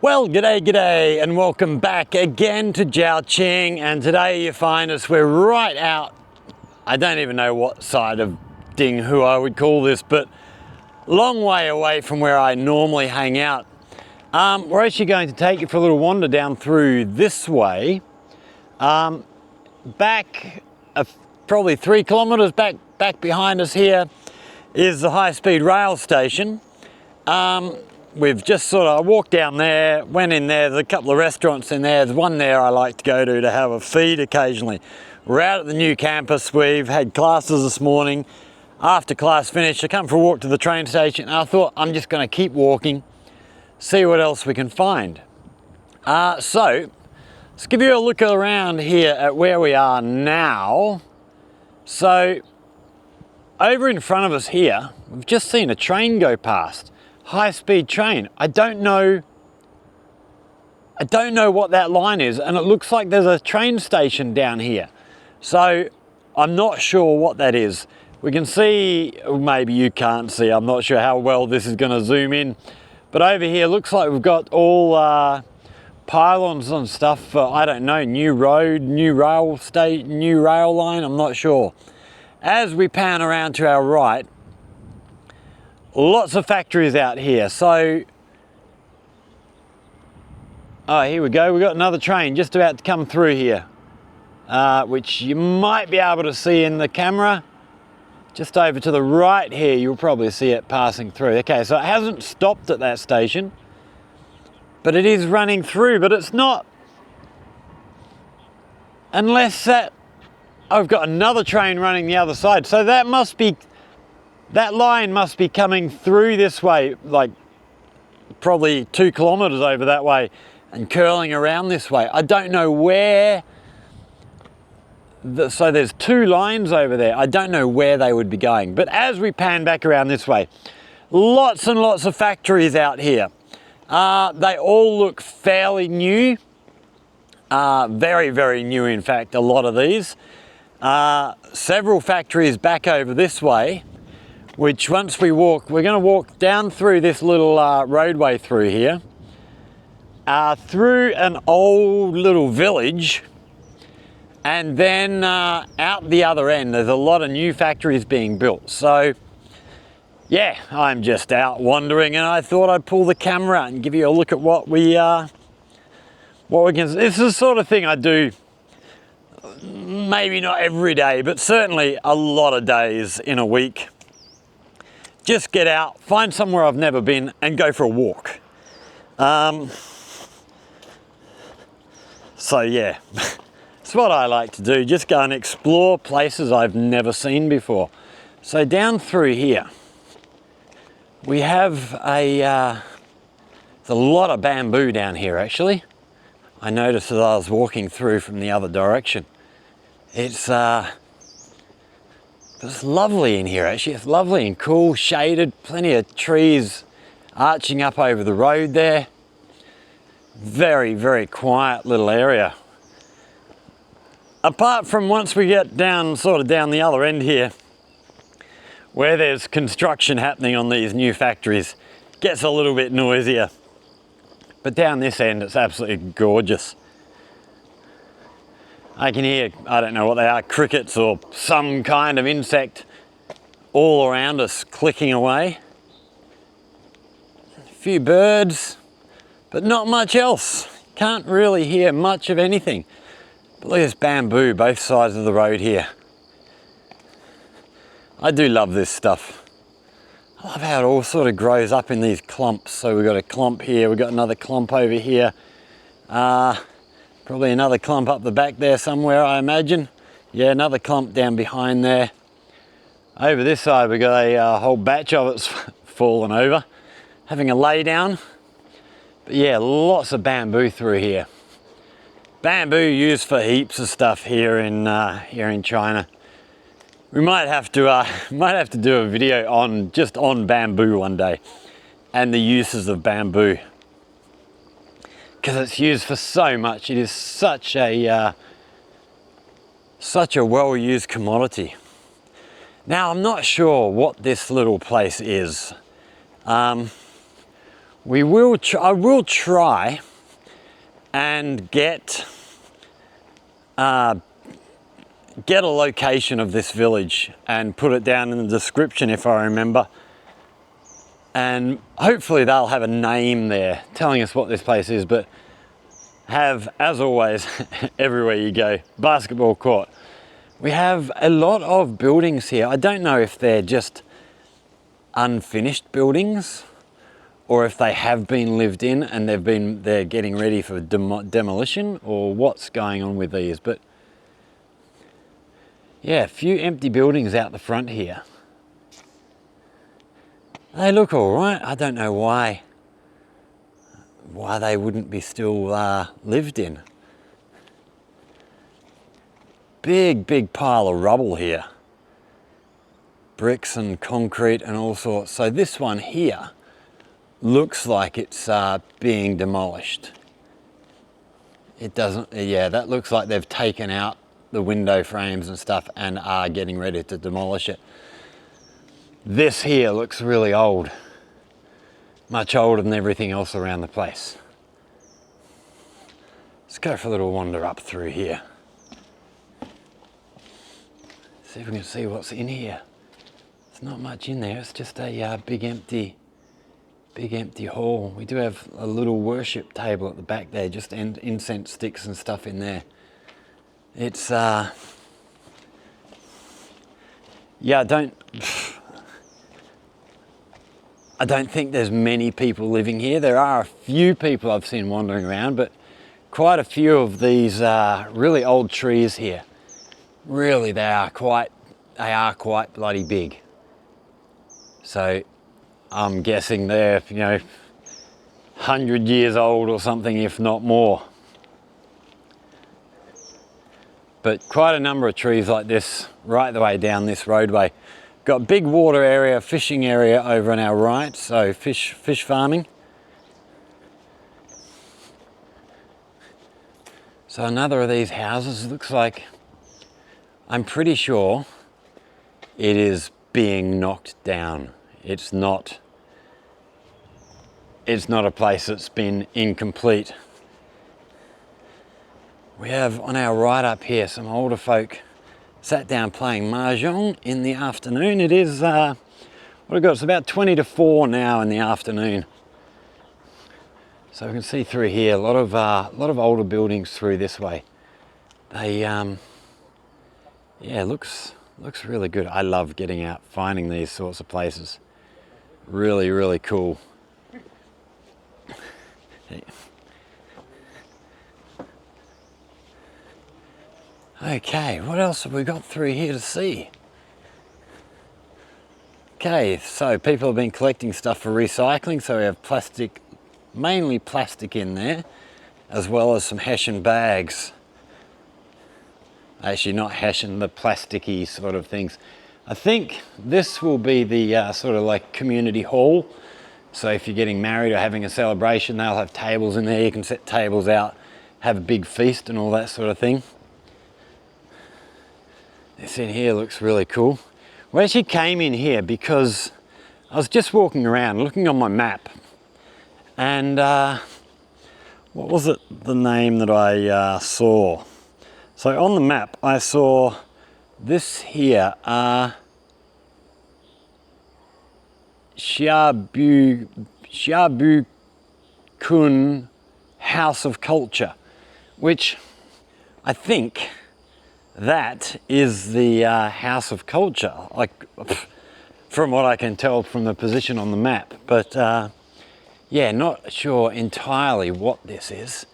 Well, g'day, and welcome back again to Xiabucun. And today you find us, we're right out, I don't even know what side of Dinghu I would call this, but long way away from where I normally hang out. We're actually going to take you for a little wander down through this way. Back probably 3 kilometers back behind us here is the high-speed rail station. We've just sort of walked down there, went in there, there's a couple of restaurants in there. There's one there I like to go to have a feed occasionally. We're out at the new campus. We've had classes this morning. After class finished, I come for a walk to the train station and I thought I'm just going to keep walking, see what else we can find. So let's give you a look around here at where we are now. So over in front of us here, we've just seen a train go past. High-speed train. I don't know what that line is, and it looks like there's a train station down here. So I'm not sure what that is. We can see, maybe you can't see, I'm not sure how well this is going to zoom in, but over here looks like we've got all pylons and stuff for, I don't know, new road, new rail line, I'm not sure. As we pan around to our right, lots of factories out here. So, oh, here we go. We've got another train just about to come through here, which you might be able to see in the camera. Just over to the right here, you'll probably see it passing through. Okay, so it hasn't stopped at that station, but it is running through, but it's not, unless that, I've got another train running the other side. So that must be, that line must be coming through this way, like probably 2 kilometers over that way and curling around this way. I don't know where, so there's 2 lines over there. I don't know where they would be going. But as we pan back around this way, lots and lots of factories out here. They all look fairly new, very, very new in fact, a lot of these. Several factories back over this way, which once we walk, we're going to walk down through this little roadway through here, through an old little village, and then out the other end there's a lot of new factories being built. So yeah, I'm just out wandering and I thought I'd pull the camera out and give you a look at what we can. This is the sort of thing I do, maybe not every day, but certainly a lot of days in a week. Just get out, find somewhere I've never been and go for a walk. So yeah, it's what I like to do, just go and explore places I've never seen before. So down through here, we have there's a lot of bamboo down here actually. I noticed as I was walking through from the other direction. It's lovely in here actually. It's lovely and cool, shaded, plenty of trees arching up over the road there. Very, very quiet little area. Apart from once we get down, sort of down the other end here, where there's construction happening on these new factories, gets a little bit noisier. But down this end it's absolutely gorgeous. I can hear, I don't know what they are, crickets or some kind of insect all around us clicking away. A few birds, but not much else. Can't really hear much of anything. But look at this bamboo both sides of the road here. I do love this stuff. I love how it all sort of grows up in these clumps. So we've got a clump here, we've got another clump over here. Probably another clump up the back there somewhere, I imagine. Yeah, another clump down behind there. Over this side, we've got a whole batch of it's fallen over, having a lay down. But yeah, lots of bamboo through here. Bamboo used for heaps of stuff here in China. We might have to do a video on bamboo one day and the uses of bamboo, because it's used for so much. It is such a well-used commodity. Now I'm not sure what this little place is. I will try and get a location of this village and put it down in the description if I remember. And hopefully they'll have a name there telling us what this place is, but have, as always, everywhere you go, basketball court. We have a lot of buildings here. I don't know if they're just unfinished buildings or if they have been lived in and they're getting ready for demolition, or what's going on with these. But yeah, a few empty buildings out the front here. They look all right. I don't know why they wouldn't be still lived in. Big pile of rubble here. Bricks and concrete and all sorts. So this one here looks like it's being demolished. It doesn't, yeah, that looks like they've taken out the window frames and stuff and are getting ready to demolish it. This here looks really old. Much older than everything else around the place. Let's go for a little wander up through here. See if we can see what's in here. There's not much in there, it's just a big empty hall. We do have a little worship table at the back there, just incense sticks and stuff in there. It's, yeah, I don't think there's many people living here. There are a few people I've seen wandering around, but quite a few of these really old trees here. Really, they are quite bloody big. So I'm guessing they're, 100 years old or something, if not more. But quite a number of trees like this right the way down this roadway. Got big water area, fishing area over on our right, so fish farming. So another of these houses looks like, I'm pretty sure it is being knocked down. It's not a place that's been incomplete. We have on our right up here some older folk sat down playing mahjong in the afternoon. It is, what have got? It's about 20 to 4 now in the afternoon. So we can see through here a lot of older buildings through this way. They, yeah, looks really good. I love getting out, finding these sorts of places. Really cool. Okay, what else have we got through here to see? Okay, so people have been collecting stuff for recycling, so we have plastic, mainly plastic in there, as well as some Hessian bags. Actually not Hessian, the plasticky sort of things. I think this will be the sort of like community hall. So if you're getting married or having a celebration, they'll have tables in there. You can set tables out, have a big feast and all that sort of thing. This in here looks really cool. We actually came in here because I was just walking around looking on my map, and what was it, the name that I saw? So on the map I saw this here, Xiabucun House of Culture, which I think that is the House of Culture, like from what I can tell from the position on the map. But yeah, not sure entirely what this is.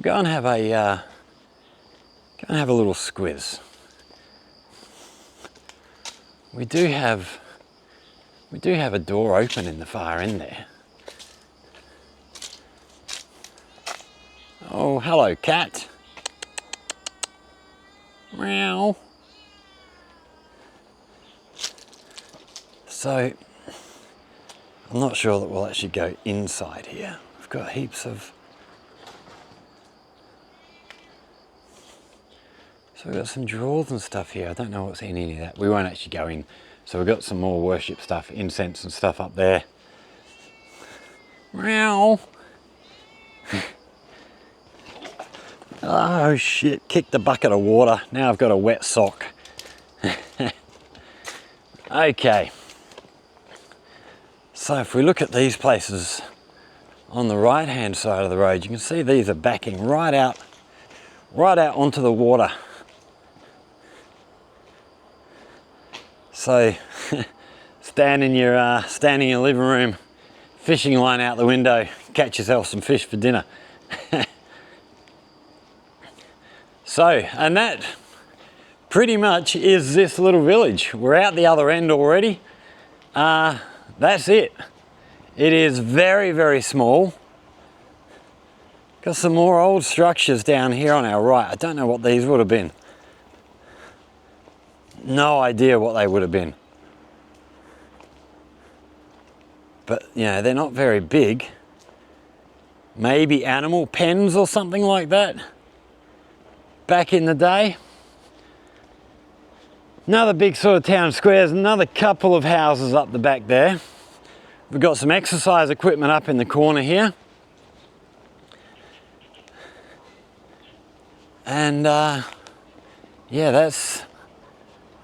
Go and have a little squiz. We do have a door open in the far end there. Oh, hello, cat. Meow. So, I'm not sure that we'll actually go inside here. We've got heaps of... So we've got some drawers and stuff here. I don't know what's in any of that. We won't actually go in. So we've got some more worship stuff, incense and stuff up there. Meow. Oh shit, kicked the bucket of water. Now I've got a wet sock. Okay. So if we look at these places on the right hand side of the road, you can see these are backing right out onto the water. So stand in your living room, fishing line out the window, catch yourself some fish for dinner. So, and that pretty much is this little village. We're out the other end already. That's it. It is very, very small. Got some more old structures down here on our right. I don't know what these would have been. No idea what they would have been. But, you know, they're not very big. Maybe animal pens or something like that back in the day. Another big sort of town squares, another couple of houses up the back there. We've got some exercise equipment up in the corner here. And yeah, that's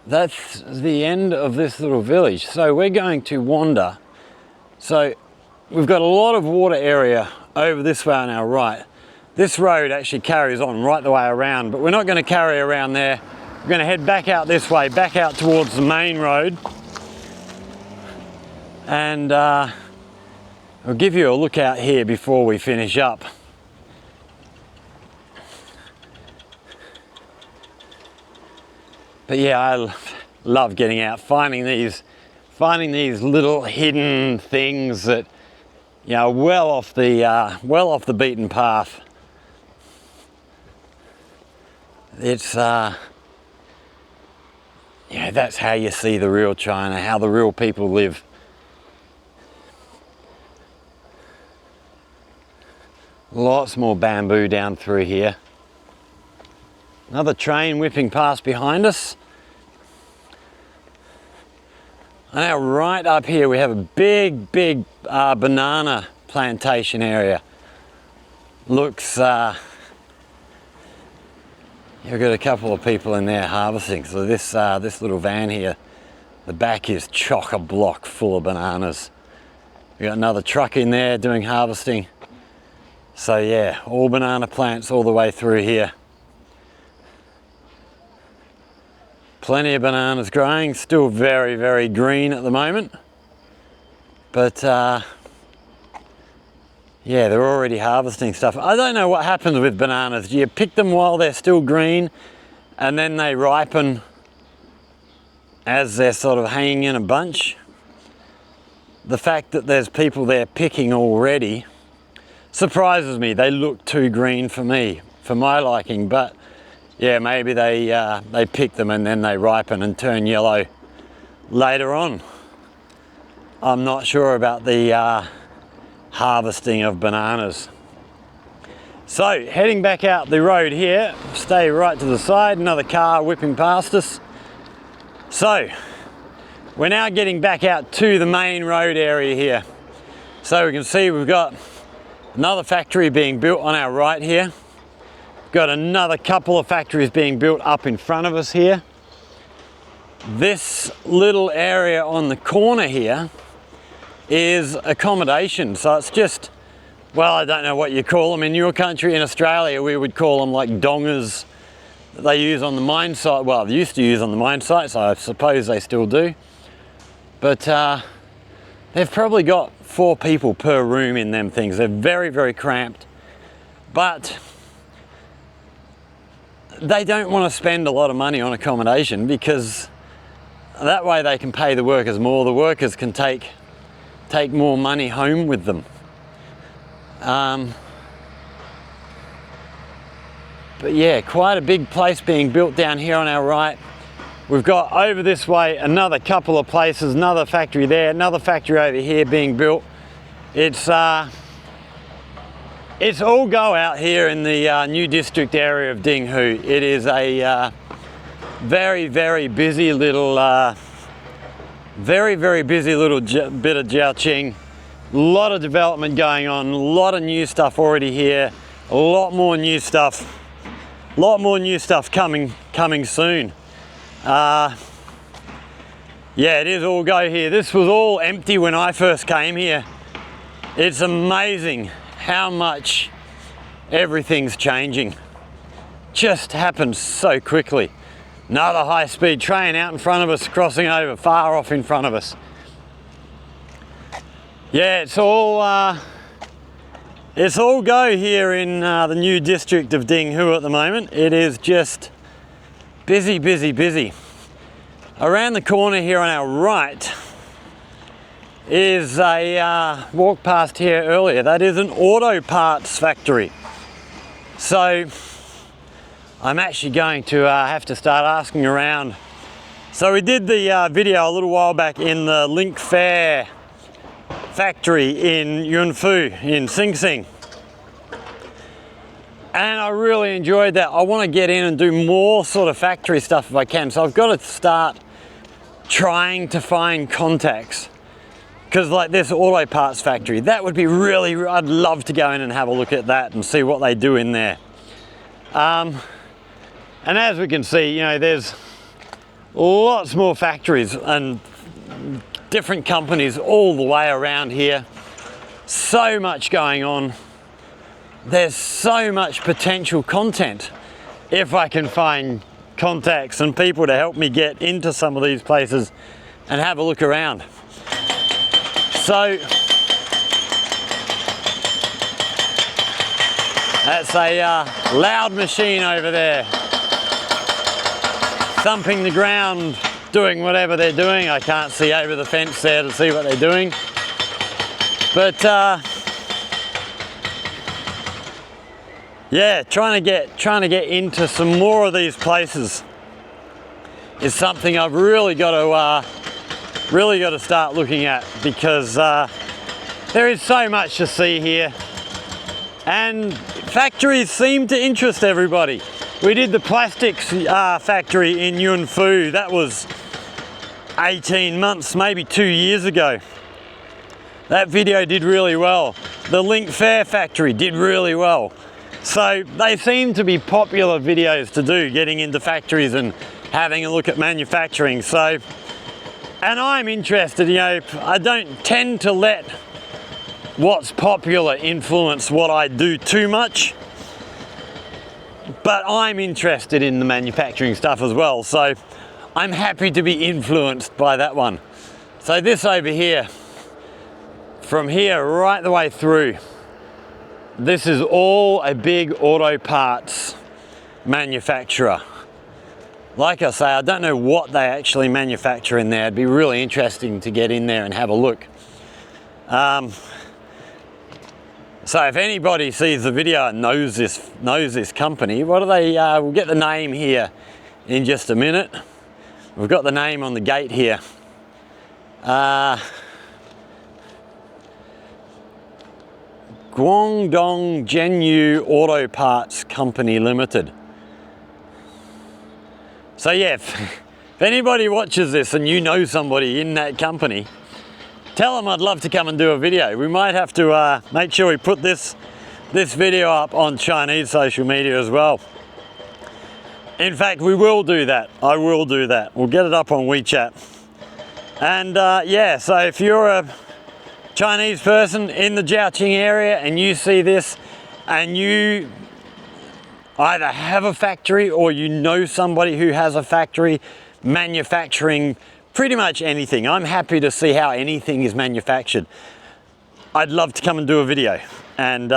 the end of this little village. So we're going to wander. So we've got a lot of water area over this way on our right. This road actually carries on right the way around, but we're not going to carry around there. We're going to head back out this way, back out towards the main road. And I'll give you a look out here before we finish up. But yeah, I love getting out, finding these little hidden things that, you know, well off the beaten path. It's yeah, that's how you see the real China, how the real people live. Lots more bamboo down through here. Another train whipping past behind us. And now right up here we have a big banana plantation area. Looks, you've got a couple of people in there harvesting. So this little van here, the back is chock-a-block full of bananas. We got another truck in there doing harvesting. So yeah, all banana plants all the way through here. Plenty of bananas growing, still very, very green at the moment. But yeah, they're already harvesting stuff. I don't know what happens with bananas. Do you pick them while they're still green and then they ripen as they're sort of hanging in a bunch? The fact that there's people there picking already surprises me. They look too green for me, for my liking, but yeah, maybe they pick them and then they ripen and turn yellow later on. I'm not sure about the harvesting of bananas. So heading back out the road here, stay right to the side, another car whipping past us. So we're now getting back out to the main road area here. So we can see we've got another factory being built on our right here. Got another couple of factories being built up in front of us here. This little area on the corner here is accommodation. So it's just, well, I don't know what you call them. In your country, in Australia, we would call them like dongers that they use on the mine site. Well, they used to use on the mine sites, I suppose they still do. But they've probably got 4 people per room in them things. They're very, very cramped. But they don't want to spend a lot of money on accommodation because that way they can pay the workers more. The workers can take more money home with them. But yeah, quite a big place being built down here on our right. We've got over this way another couple of places, another factory there, another factory over here being built. It's all go out here in the new district area of Dinghu. It is a very, very busy little, bit of Xiabucun. A lot of development going on, a lot of new stuff already here, a lot more new stuff coming soon. Yeah, it is all go here. This was all empty when I first came here. It's amazing how much everything's changing. Just happens so quickly. Another high-speed train out in front of us, crossing over, far off in front of us. Yeah, it's all go here in the new district of Dinghu at the moment. It is just busy, busy, busy. Around the corner here on our right is a walk past here earlier. That is an auto parts factory. So I'm actually going to have to start asking around. So we did the video a little while back in the Link Fair factory in Yunfu in Sing Sing, and I really enjoyed that. I want to get in and do more sort of factory stuff if I can, so I've got to start trying to find contacts, because like this auto parts factory, that would be really, I'd love to go in and have a look at that and see what they do in there. And as we can see, you know, there's lots more factories and different companies all the way around here. So much going on. There's so much potential content if I can find contacts and people to help me get into some of these places and have a look around. So that's a loud machine over there, thumping the ground, doing whatever they're doing. I can't see over the fence there to see what they're doing. But yeah, trying to get into some more of these places is something I've really got to start looking at, because there is so much to see here, and factories seem to interest everybody. We did the plastics factory in Yunfu. That was 18 months, maybe 2 years ago. That video did really well. The Link Fair factory did really well. So they seem to be popular videos to do, getting into factories and having a look at manufacturing. So, and I'm interested, you know, I don't tend to let what's popular influence what I do too much, but I'm interested in the manufacturing stuff as well. So I'm happy to be influenced by that one. So this over here, from here right the way through, this is all a big auto parts manufacturer. Like I say, I don't know what they actually manufacture in there. It'd be really interesting to get in there and have a look. So if anybody sees the video and knows this company, what do they, we'll get the name here in just a minute. We've got the name on the gate here. Guangdong Zhenyu Auto Parts Company Limited. So yeah, if anybody watches this and you know somebody in that company, tell them I'd love to come and do a video. We might have to make sure we put this video up on Chinese social media as well. In fact, we will do that. I will do that. We'll get it up on WeChat. And yeah, so if you're a Chinese person in the Xiabucun area and you see this and you either have a factory or you know somebody who has a factory manufacturing pretty much anything. I'm happy to see how anything is manufactured. I'd love to come and do a video and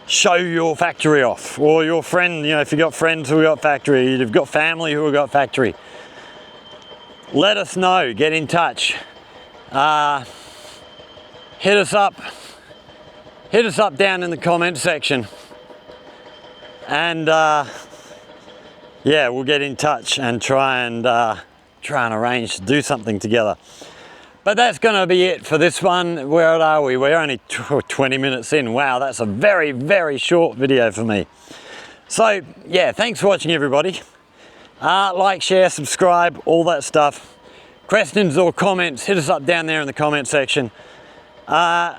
show your factory off, or your friend, you know, if you've got friends who have got factory, you've got family who have got factory. Let us know, get in touch. Hit us up down in the comment section, and yeah, we'll get in touch and try and arrange to do something together. But that's going to be it for this one. Where are we? We're only 20 minutes in. Wow, that's a very, very short video for me. So yeah, thanks for watching, everybody. Like, share, subscribe, all that stuff. Questions or comments, hit us up down there in the comment section. For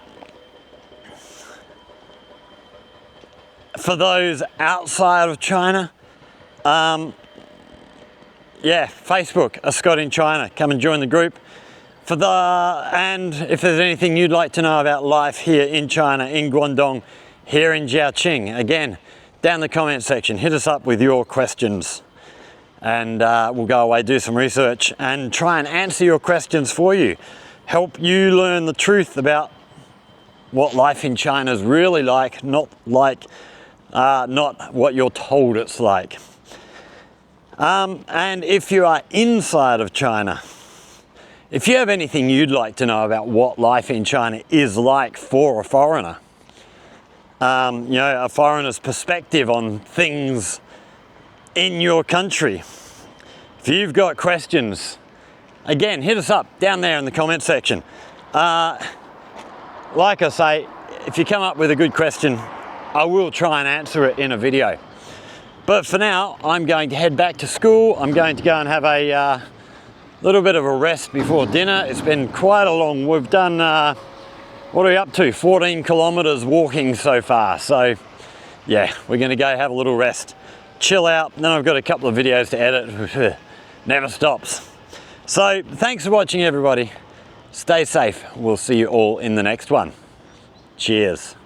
those outside of China, yeah, Facebook, A Scot in China. Come and join the group. And if there's anything you'd like to know about life here in China, in Guangdong, here in Xiabucun, again, down the comment section, hit us up with your questions. And we'll go away, do some research and try and answer your questions for you. Help you learn the truth about what life in China is really like, not what you're told it's like. And if you are inside of China, if you have anything you'd like to know about what life in China is like for a foreigner, you know, a foreigner's perspective on things in your country, if you've got questions, again, hit us up down there in the comment section. Like I say, if you come up with a good question, I will try and answer it in a video. But for now, I'm going to head back to school. I'm going to go and have a little bit of a rest before dinner. It's been quite a long, we've done, what are we up to? 14 kilometers walking so far. So yeah, we're gonna go have a little rest, chill out. Then I've got a couple of videos to edit. Never stops. So thanks for watching, everybody. Stay safe. We'll see you all in the next one. Cheers.